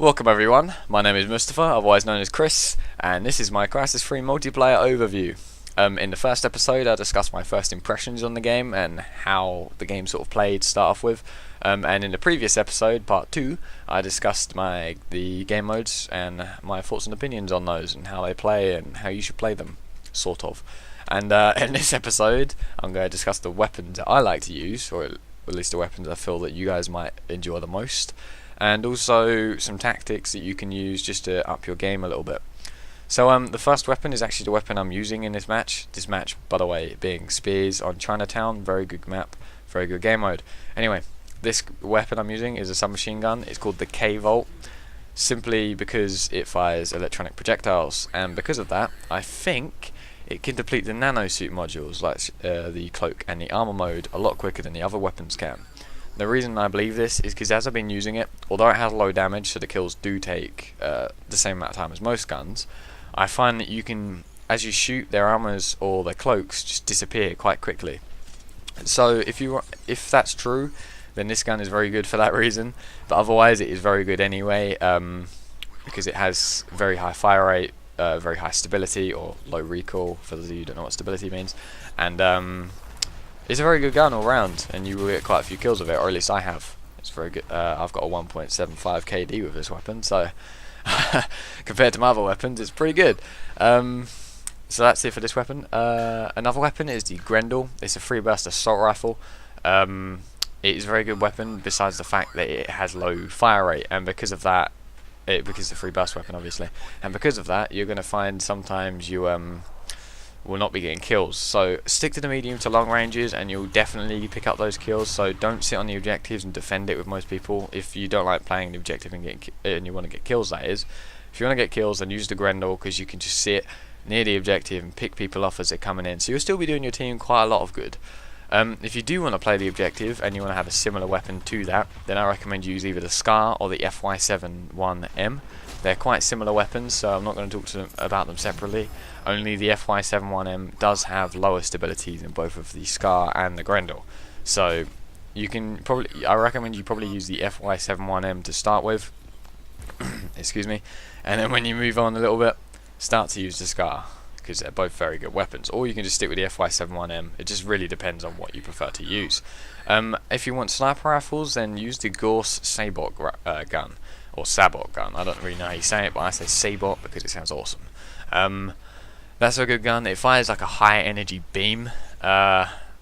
Welcome everyone, my name is Mustafa, otherwise known as Chris, and this is my Crysis 3 multiplayer overview. In the first episode I discussed my first impressions on the game and how the game sort of played to start off with, and in the previous episode, part 2, I discussed the game modes and my thoughts and opinions on those and how they play and how you should play them, sort of. And in this episode I'm going to discuss the weapons that I like to use, or at least the weapons I feel that you guys might enjoy the most, and also some tactics that you can use just to up your game a little bit. So the first weapon is actually the weapon I'm using in this match. This match, by the way, being Spears on Chinatown. Very good map, very good game mode. Anyway, this weapon I'm using is a submachine gun. It's called the K-Volt, simply because it fires electronic projectiles, and because of that, I think it can deplete the nanosuit modules like the cloak and the armor mode a lot quicker than the other weapons can. The reason I believe this is because as I've been using it, although it has low damage, so the kills do take the same amount of time as most guns, I find that you can, as you shoot, their armors or their cloaks just disappear quite quickly. So if that's true, then this gun is very good for that reason, but otherwise it is very good anyway, because it has very high fire rate, very high stability, or low recoil for those of you who don't know what stability means, and it's a very good gun all round, and you will get quite a few kills with it, or at least I have. It's very good. I've got a 1.75 KD with this weapon, so compared to my other weapons, it's pretty good. So that's it for this weapon. Another weapon is the Grendel. It's a free burst assault rifle. It is a very good weapon, besides the fact that it has low fire rate, and because of that, because it's a free burst weapon, obviously, and because of that, you're going to find sometimes you will not be getting kills. So stick to the medium to long ranges and you'll definitely pick up those kills. So don't sit on the objectives and defend it with most people. If you don't like playing the objective and you want to get kills, that is. If you want to get kills, then use the Grendel, because you can just sit near the objective and pick people off as they're coming in. So you'll still be doing your team quite a lot of good. If you do want to play the objective and you want to have a similar weapon to that, then I recommend you use either the Scar or the FY71M. They're quite similar weapons, so I'm not going to talk about them separately. Only the FY71M does have lower stability than both of the Scar and the Grendel. So I recommend you probably use the FY71M to start with. Excuse me. And then when you move on a little bit, start to use the Scar, because they're both very good weapons. Or you can just stick with the FY71M. It just really depends on what you prefer to use. If you want sniper rifles, then use the Gauss Sabot gun, or Sabot gun. I don't really know how you say it, but I say Sabot because it sounds awesome. That's a good gun. It fires like a high energy beam,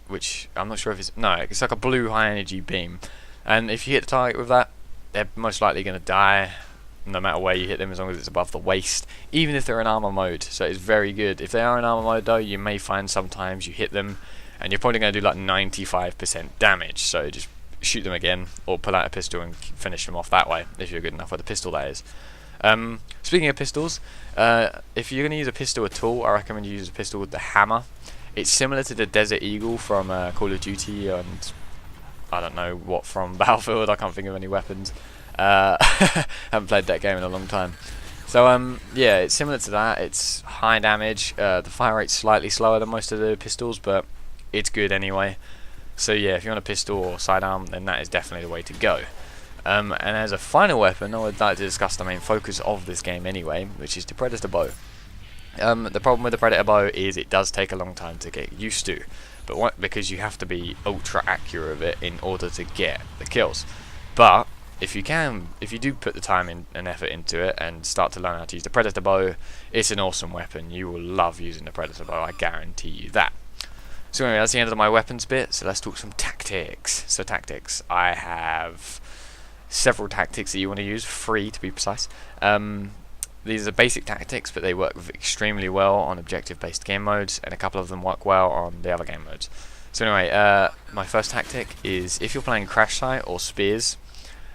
which I'm not sure if it's like a blue high energy beam, and if you hit the target with that, they're most likely going to die no matter where you hit them, as long as it's above the waist, even if they're in armor mode. So it's very good. If they are in armor mode though, you may find sometimes you hit them and you're probably going to do like 95% damage, so just shoot them again or pull out a pistol and finish them off that way, if you're good enough with a pistol, that is. Speaking of pistols, if you're going to use a pistol at all, I recommend you use a pistol with the hammer. It's similar to the Desert Eagle from Call of Duty and I don't know what from Battlefield. I can't think of any weapons. Haven't played that game in a long time. So yeah, it's similar to that. It's high damage. The fire rate's slightly slower than most of the pistols, but it's good anyway. So yeah, if you want a pistol or sidearm, then that is definitely the way to go. And as a final weapon, I would like to discuss the main focus of this game anyway, which is the Predator Bow. The problem with the Predator Bow is it does take a long time to get used to, but because you have to be ultra accurate with it in order to get the kills. But if you do put the time and effort into it and start to learn how to use the Predator Bow, it's an awesome weapon. You will love using the Predator Bow, I guarantee you that. So anyway, that's the end of my weapons bit, so let's talk some tactics. So tactics, I have several tactics that you want to use, 3 to be precise. These are basic tactics, but they work extremely well on objective-based game modes, and a couple of them work well on the other game modes. So anyway, my first tactic is if you're playing Crash Site or Spears,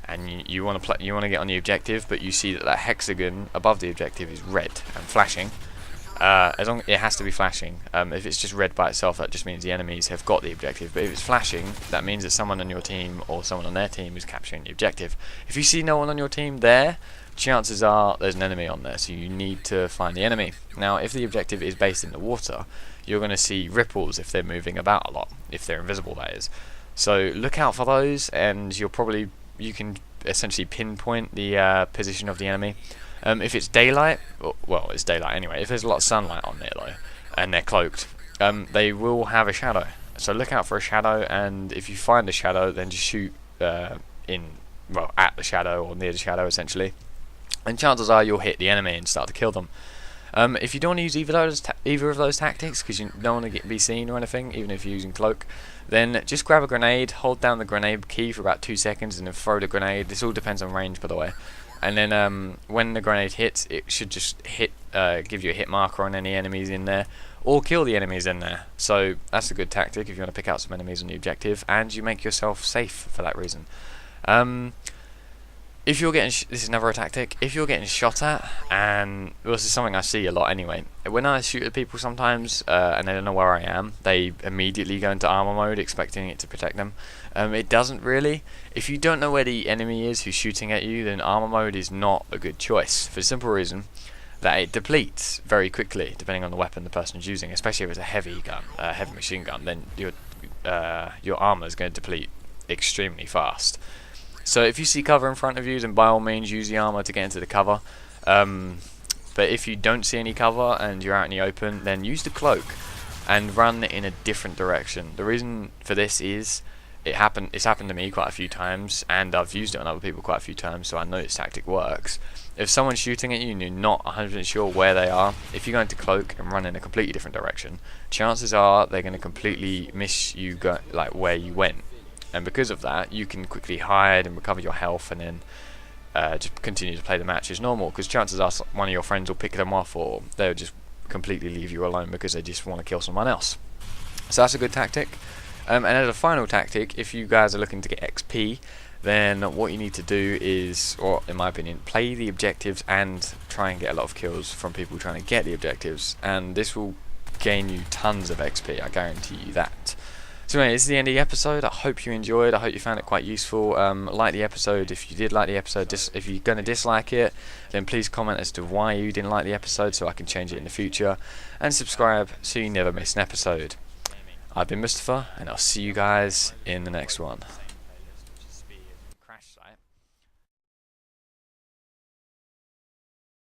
and you want to get on the objective, but you see that hexagon above the objective is red and flashing. It has to be flashing. If it's just red by itself, that just means the enemies have got the objective. But if it's flashing, that means that someone on your team or someone on their team is capturing the objective. If you see no one on your team there, chances are there's an enemy on there, so you need to find the enemy. Now, if the objective is based in the water, you're going to see ripples if they're moving about a lot, if they're invisible, that is. So look out for those, and you can essentially pinpoint the position of the enemy. If it's daylight, well, it's daylight anyway. If there's a lot of sunlight on there though, and they're cloaked, they will have a shadow. So look out for a shadow, and if you find a shadow, then just shoot at the shadow or near the shadow essentially, and chances are you'll hit the enemy and start to kill them. If you don't want to use either of those tactics, because you don't want to be seen or anything, even if you're using cloak, then just grab a grenade, hold down the grenade key for about 2 seconds, and then throw the grenade. This all depends on range, by the way. And then when the grenade hits, it should just give you a hit marker on any enemies in there, or kill the enemies in there. So that's a good tactic if you want to pick out some enemies on the objective, and you make yourself safe for that reason. If you're getting this is another tactic. If you're getting shot at, and this is something I see a lot anyway, when I shoot at people sometimes and they don't know where I am, they immediately go into armor mode expecting it to protect them. It doesn't really. If you don't know where the enemy is who's shooting at you, then armor mode is not a good choice, for the simple reason that it depletes very quickly depending on the weapon the person is using. Especially if it's a heavy gun, a heavy machine gun, then your armor is going to deplete extremely fast. So if you see cover in front of you, then by all means use the armor to get into the cover. But if you don't see any cover and you're out in the open, then use the cloak and run in a different direction. The reason for this is it's happened to me quite a few times, and I've used it on other people quite a few times, so I know this tactic works. If someone's shooting at you and you're not 100% sure where they are, if you go into cloak and run in a completely different direction, chances are they're going to completely miss you where you went. And because of that, you can quickly hide and recover your health, and then just continue to play the match as normal, because chances are one of your friends will pick them off, or they'll just completely leave you alone because they just want to kill someone else. So that's a good tactic. And as a final tactic, if you guys are looking to get XP, then what you need to do is, or in my opinion, play the objectives and try and get a lot of kills from people trying to get the objectives, and this will gain you tons of XP, I guarantee you that. So anyway, this is the end of the episode. I hope you enjoyed. I hope you found it quite useful. Like the episode if you did like the episode. If you're going to dislike it, then please comment as to why you didn't like the episode so I can change it in the future. And subscribe so you never miss an episode. I've been Mustafa, and I'll see you guys in the next one.